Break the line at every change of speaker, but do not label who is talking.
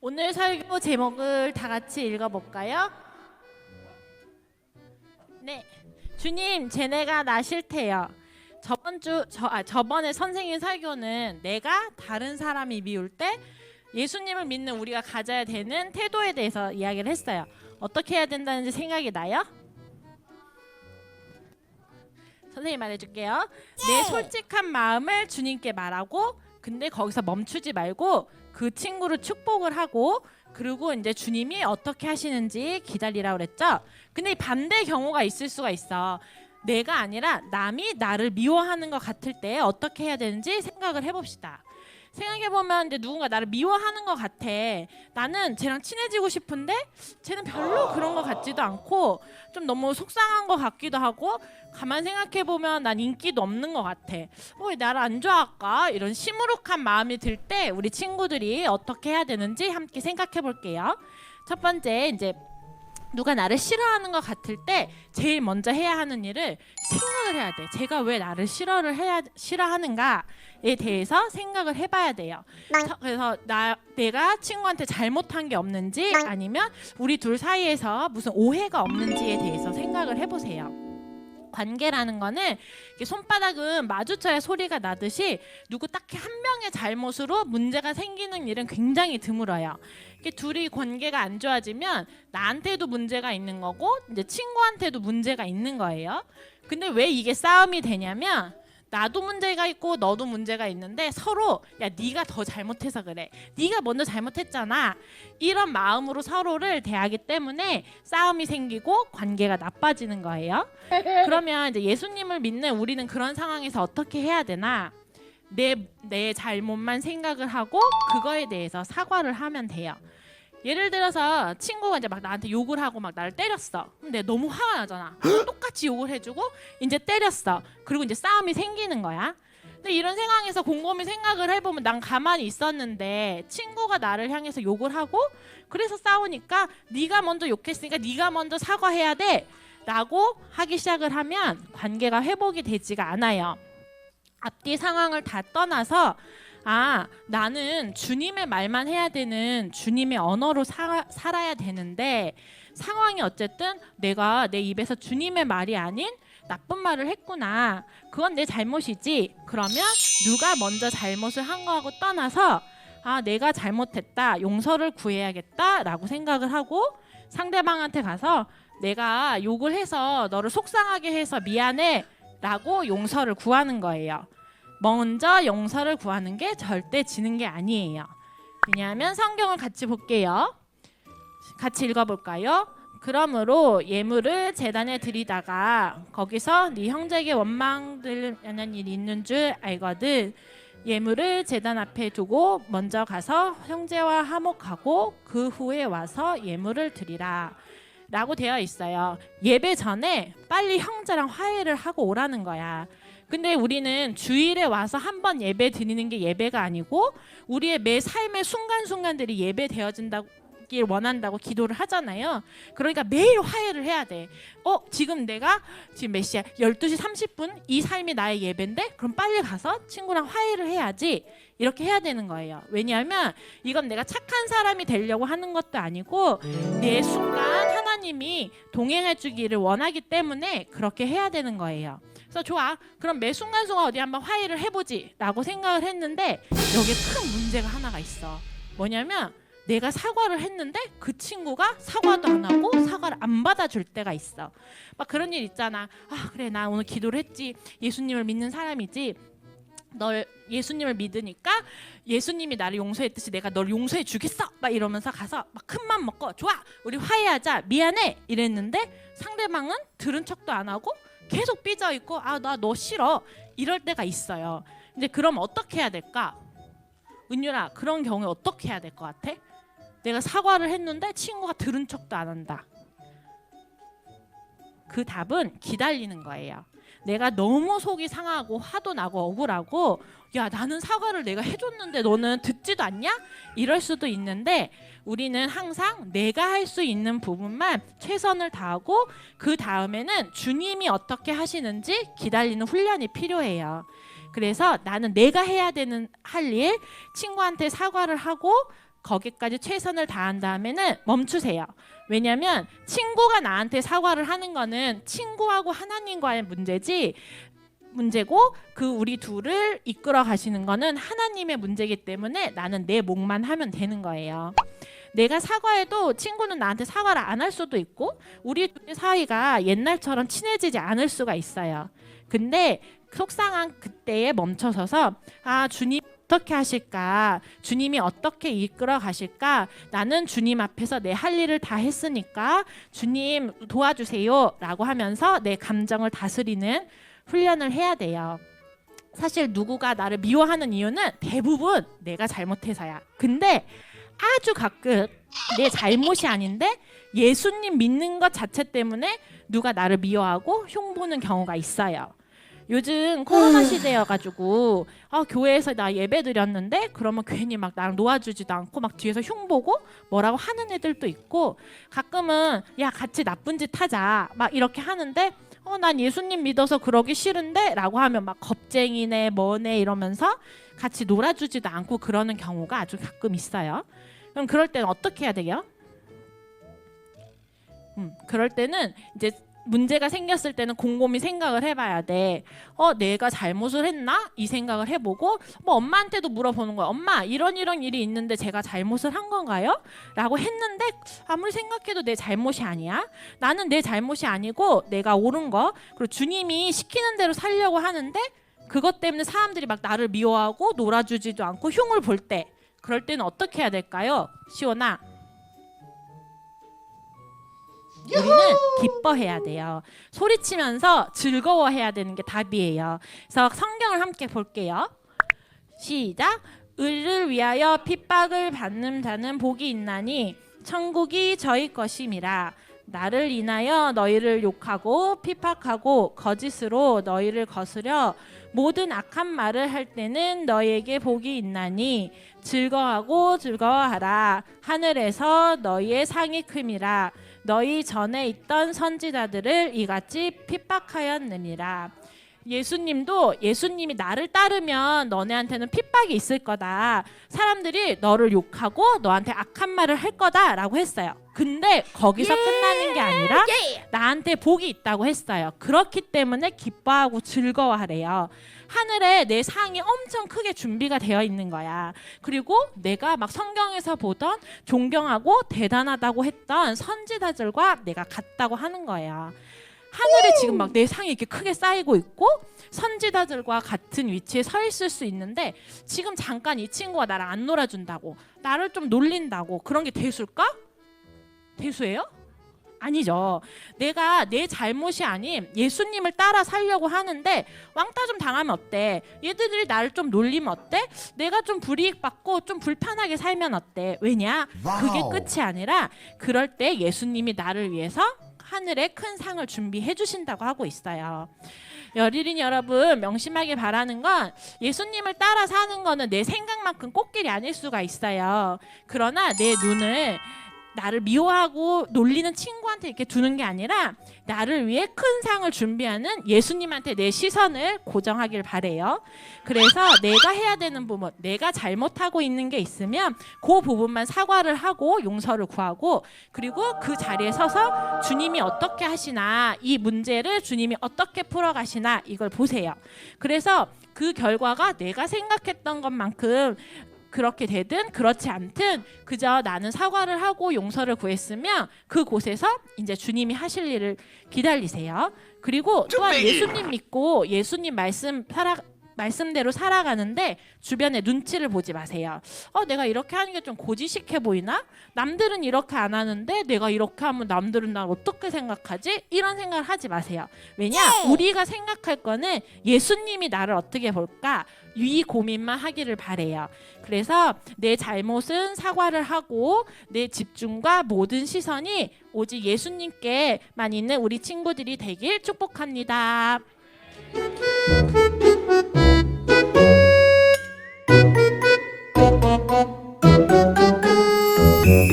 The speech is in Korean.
오늘 설교 제목을 다 같이 읽어볼까요? 네, 주님, 쟤네가 나 싫대요. 저번에 선생님 설교는 내가 다른 사람이 미울 때 예수님을 믿는 우리가 가져야 되는 태도에 대해서 이야기를 했어요. 어떻게 해야 된다는지 생각이 나요? 선생님 말해줄게요. 내 솔직한 마음을 주님께 말하고, 근데 거기서 멈추지 말고 그 친구를 축복을 하고, 그리고 이제 주님이 어떻게 하시는지 기다리라고 그랬죠. 근데 반대 경우가 있을 수가 있어. 내가 아니라 남이 나를 미워하는 것 같을 때 어떻게 해야 되는지 생각을 해봅시다. 생각해보면 이제 누군가 나를 미워하는 것 같아. 나는 쟤랑 친해지고 싶은데 쟤는 별로 그런 것 같지도 않고 좀 너무 속상한 것 같기도 하고, 가만 생각해보면 난 인기도 없는 것 같아. 왜 나를 안 좋아할까? 이런 시무룩한 마음이 들 때 우리 친구들이 어떻게 해야 되는지 함께 생각해볼게요. 첫 번째, 이제 누가 나를 싫어하는 것 같을 때 제일 먼저 해야 하는 일을 생각을 해야 돼. 제가 왜 나를 싫어하는가에 대해서 생각을 해봐야 돼요. 그래서 내가 친구한테 잘못한 게 없는지, 아니면 우리 둘 사이에서 무슨 오해가 없는지에 대해서 생각을 해보세요. 관계라는 거는 손바닥은 마주쳐야 소리가 나듯이 누구 딱히 한 명의 잘못으로 문제가 생기는 일은 굉장히 드물어요. 둘이 관계가 안 좋아지면 나한테도 문제가 있는 거고 이제 친구한테도 문제가 있는 거예요. 근데 왜 이게 싸움이 되냐면, 나도 문제가 있고 너도 문제가 있는데 서로 야 네가 더 잘못해서 그래, 네가 먼저 잘못했잖아, 이런 마음으로 서로를 대하기 때문에 싸움이 생기고 관계가 나빠지는 거예요. 그러면 이제 예수님을 믿는 우리는 그런 상황에서 어떻게 해야 되나? 내 잘못만 생각을 하고 그거에 대해서 사과를 하면 돼요. 예를 들어서 친구가 이제 막 나한테 욕을 하고 막 나를 때렸어. 근데 너무 화가 나잖아. 똑같이 욕을 해주고 이제 때렸어. 그리고 이제 싸움이 생기는 거야. 근데 이런 상황에서 곰곰이 생각을 해보면 난 가만히 있었는데 친구가 나를 향해서 욕을 하고, 그래서 싸우니까 네가 먼저 욕했으니까 네가 먼저 사과해야 돼 라고 하기 시작을 하면 관계가 회복이 되지가 않아요. 앞뒤 상황을 다 떠나서 나는 주님의 말만 해야 되는 주님의 언어로 살아야 되는데, 상황이 어쨌든 내가 내 입에서 주님의 말이 아닌 나쁜 말을 했구나, 그건 내 잘못이지. 그러면 누가 먼저 잘못을 한 거하고 떠나서 내가 잘못했다, 용서를 구해야겠다 라고 생각을 하고 상대방한테 가서 내가 욕을 해서 너를 속상하게 해서 미안해 라고 용서를 구하는 거예요. 먼저 용서를 구하는 게 절대 지는 게 아니에요. 왜냐하면 성경을 같이 볼게요. 같이 읽어볼까요? 그러므로 예물을 제단에 드리다가 거기서 네 형제에게 원망되는 일이 있는 줄 알거든. 예물을 제단 앞에 두고 먼저 가서 형제와 화목하고 그 후에 와서 예물을 드리라 라고 되어 있어요. 예배 전에 빨리 형제랑 화해를 하고 오라는 거야. 근데 우리는 주일에 와서 한 번 예배 드리는 게 예배가 아니고 우리의 매 삶의 순간순간들이 예배 되어진다길 원한다고 기도를 하잖아요. 그러니까 매일 화해를 해야 돼. 지금 내가 지금 몇 시야? 12시 30분? 이 삶이 나의 예배인데 그럼 빨리 가서 친구랑 화해를 해야지. 이렇게 해야 되는 거예요. 왜냐하면 이건 내가 착한 사람이 되려고 하는 것도 아니고 내 순간 하나님이 동행해 주기를 원하기 때문에 그렇게 해야 되는 거예요. 그래서 좋아, 그럼 매 순간순간 어디 한번 화해를 해보지 라고 생각을 했는데, 여기에 큰 문제가 하나가 있어. 뭐냐면 내가 사과를 했는데 그 친구가 사과도 안 하고 사과를 안 받아줄 때가 있어. 막 그런 일 있잖아. 그래, 나 오늘 기도를 했지, 예수님을 믿는 사람이지, 널 예수님을 믿으니까 예수님이 나를 용서했듯이 내가 널 용서해 주겠어 막 이러면서 가서 막 큰맘 먹고 좋아, 우리 화해하자, 미안해 이랬는데 상대방은 들은 척도 안 하고 계속 삐져 있고 나 너 싫어 이럴 때가 있어요. 근데 그럼 어떻게 해야 될까? 은유라, 그런 경우에 어떻게 해야 될 것 같아? 내가 사과를 했는데 친구가 들은 척도 안 한다. 그 답은 기다리는 거예요. 내가 너무 속이 상하고 화도 나고 억울하고, 야 나는 사과를 내가 해줬는데 너는 듣지도 않냐? 이럴 수도 있는데, 우리는 항상 내가 할 수 있는 부분만 최선을 다하고 그 다음에는 주님이 어떻게 하시는지 기다리는 훈련이 필요해요. 그래서 나는 내가 해야 되는 할 일, 친구한테 사과를 하고 거기까지 최선을 다한 다음에는 멈추세요. 왜냐하면 친구가 나한테 사과를 하는 거는 친구하고 하나님과의 문제고 그 우리 둘을 이끌어 가시는 거는 하나님의 문제이기 때문에 나는 내 몫만 하면 되는 거예요. 내가 사과해도 친구는 나한테 사과를 안 할 수도 있고 우리 둘의 사이가 옛날처럼 친해지지 않을 수가 있어요. 근데 속상한 그때에 멈춰서서 주님 어떻게 하실까? 주님이 어떻게 이끌어 가실까? 나는 주님 앞에서 내 할 일을 다 했으니까 주님 도와주세요 라고 하면서 내 감정을 다스리는 훈련을 해야 돼요. 사실 누구가 나를 미워하는 이유는 대부분 내가 잘못해서야. 근데 아주 가끔 내 잘못이 아닌데 예수님 믿는 것 자체 때문에 누가 나를 미워하고 흉보는 경우가 있어요. 요즘 코로나 시대여가지고 교회에서 나 예배 드렸는데 그러면 괜히 막 나랑 놓아주지도 않고 막 뒤에서 흉보고 뭐라고 하는 애들도 있고, 가끔은 야 같이 나쁜 짓 하자 막 이렇게 하는데 난 예수님 믿어서 그러기 싫은데 라고 하면 막 겁쟁이네 뭐네 이러면서 같이 놀아주지도 않고 그러는 경우가 아주 가끔 있어요. 그럼 그럴 때는 어떻게 해야 돼요? 그럴 때는 이제 문제가 생겼을 때는 곰곰이 생각을 해봐야 돼. 내가 잘못을 했나? 이 생각을 해보고 엄마한테도 물어보는 거야. 엄마 이런 일이 있는데 제가 잘못을 한 건가요? 라고 했는데 아무리 생각해도 내 잘못이 아니야. 나는 내 잘못이 아니고 내가 옳은 거, 그리고 주님이 시키는 대로 살려고 하는데 그것 때문에 사람들이 막 나를 미워하고 놀아주지도 않고 흉을 볼 때, 그럴 때는 어떻게 해야 될까요? 시원아, 우리는 기뻐해야 돼요. 소리치면서 즐거워해야 되는 게 답이에요. 그래서 성경을 함께 볼게요. 시작. 의를 위하여 핍박을 받는 자는 복이 있나니 천국이 저희 것임이라. 나를 인하여 너희를 욕하고 핍박하고 거짓으로 너희를 거스려 모든 악한 말을 할 때는 너희에게 복이 있나니 즐거워하고 즐거워하라. 하늘에서 너희의 상이 큼이라. 너희 전에 있던 선지자들을 이같이 핍박하였느니라. 예수님이 나를 따르면 너네한테는 핍박이 있을 거다. 사람들이 너를 욕하고 너한테 악한 말을 할 거다라고 했어요. 근데 거기서 끝나는 게 아니라 나한테 복이 있다고 했어요. 그렇기 때문에 기뻐하고 즐거워하래요. 하늘에 내 상이 엄청 크게 준비가 되어 있는 거야. 그리고 내가 막 성경에서 보던 존경하고 대단하다고 했던 선지자들과 내가 같다고 하는 거예요. 하늘에 지금 막 내 상이 이렇게 크게 쌓이고 있고 선지자들과 같은 위치에 서 있을 수 있는데, 지금 잠깐 이 친구가 나를 안 놀아준다고, 나를 좀 놀린다고, 그런 게 대수일까? 대수예요? 아니죠. 내가 내 잘못이 아닌 예수님을 따라 살려고 하는데 왕따 좀 당하면 어때? 얘들이 나를 좀 놀리면 어때? 내가 좀 불이익 받고 좀 불편하게 살면 어때? 왜냐? 그게 끝이 아니라 그럴 때 예수님이 나를 위해서 하늘에 큰 상을 준비해 주신다고 하고 있어요. 열일인 여러분, 명심하길 바라는 건 예수님을 따라 사는 거는 내 생각만큼 꽃길이 아닐 수가 있어요. 그러나 내 눈을 나를 미워하고 놀리는 친구한테 이렇게 두는 게 아니라 나를 위해 큰 상을 준비하는 예수님한테 내 시선을 고정하길 바래요. 그래서 내가 해야 되는 부분, 내가 잘못하고 있는 게 있으면 그 부분만 사과를 하고 용서를 구하고, 그리고 그 자리에 서서 주님이 어떻게 하시나, 이 문제를 주님이 어떻게 풀어가시나 이걸 보세요. 그래서 그 결과가 내가 생각했던 것만큼 그렇게 되든 그렇지 않든 그저 나는 사과를 하고 용서를 구했으면 그곳에서 이제 주님이 하실 일을 기다리세요. 그리고 또한 예수님 믿고 예수님 말씀대로 살아가는데 주변에 눈치를 보지 마세요. 내가 이렇게 하는 게 좀 고지식해 보이나? 남들은 이렇게 안 하는데 내가 이렇게 하면 남들은 날 어떻게 생각하지? 이런 생각을 하지 마세요. 왜냐? 우리가 생각할 거는 예수님이 나를 어떻게 볼까? 이 고민만 하기를 바래요. 그래서 내 잘못은 사과를 하고 내 집중과 모든 시선이 오직 예수님께만 있는 우리 친구들이 되길 축복합니다.